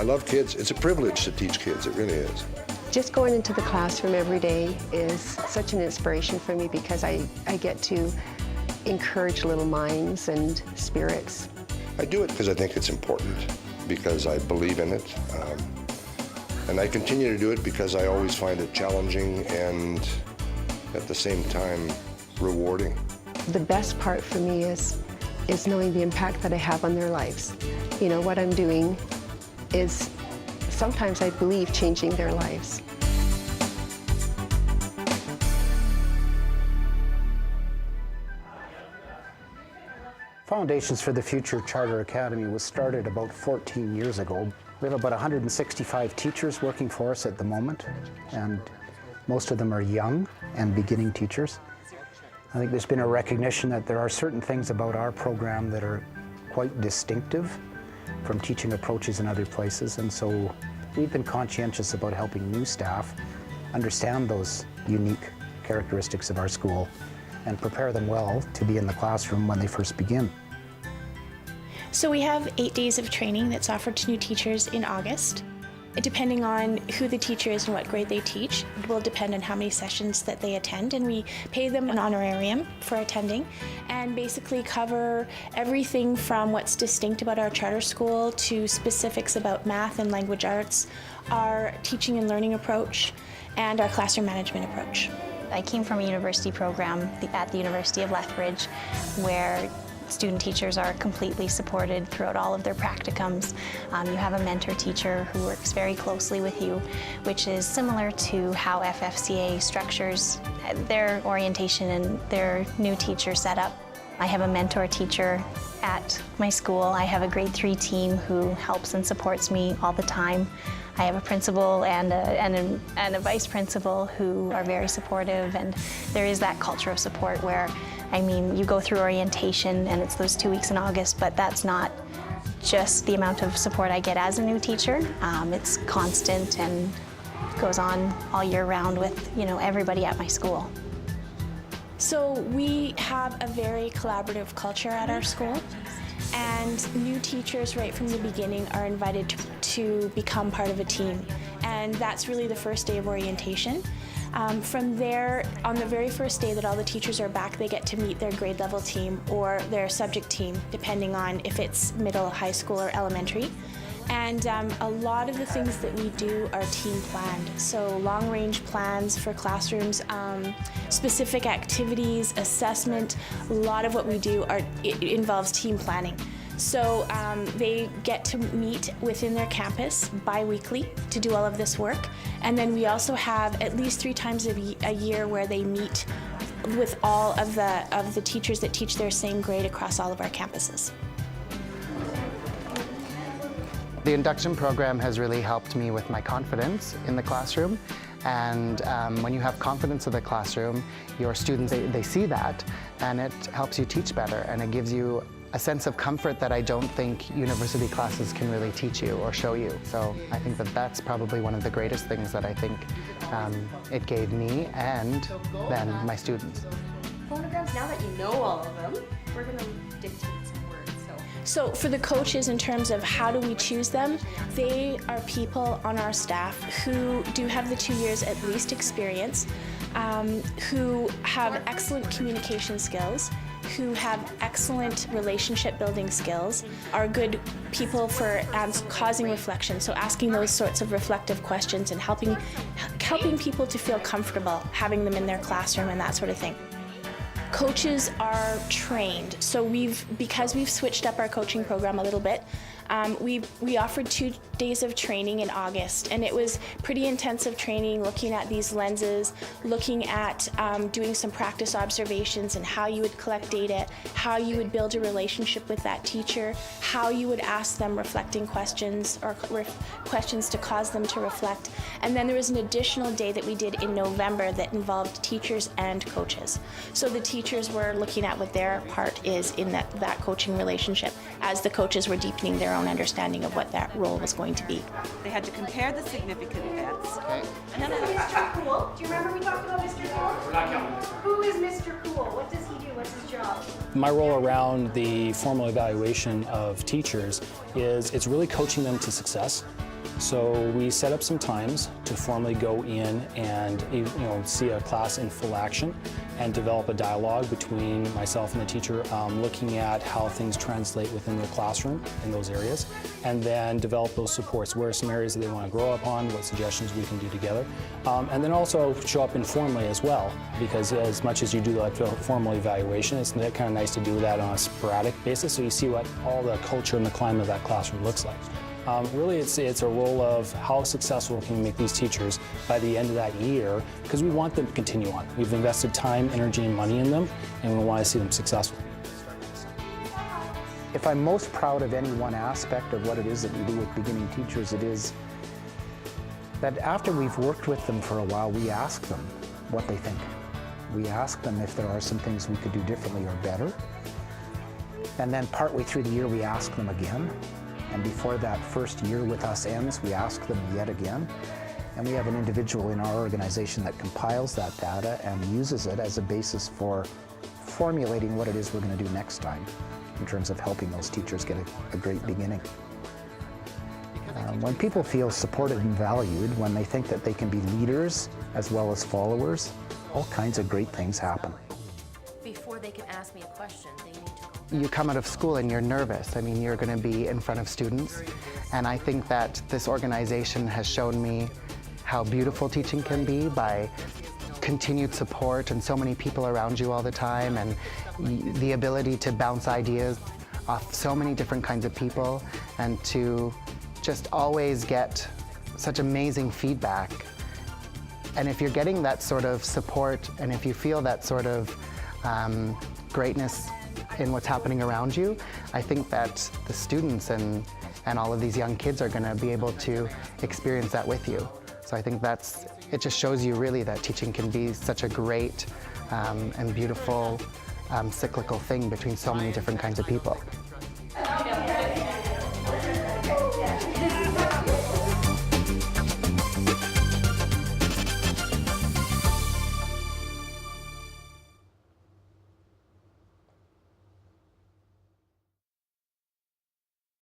I love kids. It's a privilege to teach kids, it really is. Just going into the classroom every day is such an inspiration for me because I get to encourage little minds and spirits. I do it because I think it's important, because I believe in it. And I continue to do it because I always find it challenging and at the same time rewarding. The best part for me is knowing the impact that I have on their lives. You know, what I'm doing is sometimes I believe changing their lives. Foundations for the Future Charter Academy was started about 14 years ago. We have about 165 teachers working for us at the moment, and most of them are young and beginning teachers. I think there's been a recognition that there are certain things about our program that are quite distinctive from teaching approaches in other places, and so we've been conscientious about helping new staff understand those unique characteristics of our school and prepare them well to be in the classroom when they first begin. So we have 8 days of training that's offered to new teachers in August. Depending on who the teacher is and what grade they teach, it will depend on how many sessions that they attend, and we pay them an honorarium for attending and basically cover everything from what's distinct about our charter school to specifics about math and language arts, our teaching and learning approach, and our classroom management approach. I came from a university program at the University of Lethbridge where student teachers are completely supported throughout all of their practicums. You have a mentor teacher who works very closely with you, which is similar to how FFCA structures their orientation and their new teacher setup. I have a mentor teacher at my school. I have a grade 3 team who helps and supports me all the time. I have a principal and a vice principal who are very supportive, and there is that culture of support where, I mean, you go through orientation and it's those 2 weeks in August, but that's not just the amount of support I get as a new teacher. It's constant and goes on all year round with, you know, everybody at my school. So we have a very collaborative culture at our school, and new teachers right from the beginning are invited to become part of a team, and that's really the first day of orientation. From there, on the very first day that all the teachers are back, they get to meet their grade level team or their subject team, depending on if it's middle, high school, or elementary. And a lot of the things that we do are team planned. So long-range plans for classrooms, specific activities, assessment. A lot of what we do it involves team planning. So they get to meet within their campus bi-weekly to do all of this work. And then we also have at least 3 times a year where they meet with all of the teachers that teach their same grade across all of our campuses. The Induction program has really helped me with my confidence in the classroom. And when you have confidence in the classroom, your students, they see that, and it helps you teach better, and it gives you a sense of comfort that I don't think university classes can really teach you or show you. So I think that that's probably one of the greatest things that I think it gave me and then my students. Phonograms, now that you know all of them, we're going to dictate some words. So for the coaches, in terms of how do we choose them, they are people on our staff who do have the 2 years at least experience, who have excellent communication skills, who have excellent relationship building skills, are good people for causing reflection, so asking those sorts of reflective questions and helping people to feel comfortable having them in their classroom and that sort of thing. Coaches are trained, so because we've switched up our coaching program a little bit, we offered 2 days of training in August, and it was pretty intensive training, looking at these lenses, looking at doing some practice observations and how you would collect data, how you would build a relationship with that teacher, how you would ask them reflecting questions or questions to cause them to reflect. And then there was an additional day that we did in November that involved teachers and coaches. So the teachers were looking at what their part is in that coaching relationship as the coaches were deepening their own understanding of what that role was going to be. They had to compare the significant events. Okay. And then Mr. Cool. Do you remember we talked about Mr. Cool? We're not counting this. Who is Mr. Cool? What does he do? What's his job? My role around the formal evaluation of teachers is it's really coaching them to success. So we set up some times to formally go in and see a class in full action and develop a dialogue between myself and the teacher, looking at how things translate within their classroom in those areas, and then develop those supports. Where are some areas that they want to grow up on, what suggestions we can do together, and then also show up informally as well, because as much as you do that formal evaluation, it's kind of nice to do that on a sporadic basis so you see what all the culture and the climate of that classroom looks like. Really, it's a role of how successful can we make these teachers by the end of that year, because we want them to continue on. We've invested time, energy, and money in them, and we want to see them successful. If I'm most proud of any one aspect of what it is that we do with beginning teachers, it is that after we've worked with them for a while, we ask them what they think. We ask them if there are some things we could do differently or better. And then partway through the year, we ask them again. And before that first year with us ends, we ask them yet again. And we have an individual in our organization that compiles that data and uses it as a basis for formulating what it is we're going to do next time in terms of helping those teachers get a great beginning. When people feel supported and valued, when they think that they can be leaders as well as followers, all kinds of great things happen. Before they can ask me a question, they need to go. You come out of school and you're nervous. I mean, you're going to be in front of students. And I think that this organization has shown me how beautiful teaching can be by continued support and so many people around you all the time, and the ability to bounce ideas off so many different kinds of people, and to just always get such amazing feedback. And if you're getting that sort of support, and if you feel that sort of greatness in what's happening around you, I think that the students and all of these young kids are going to be able to experience that with you. So I think it just shows you really that teaching can be such a great and beautiful cyclical thing between so many different kinds of people.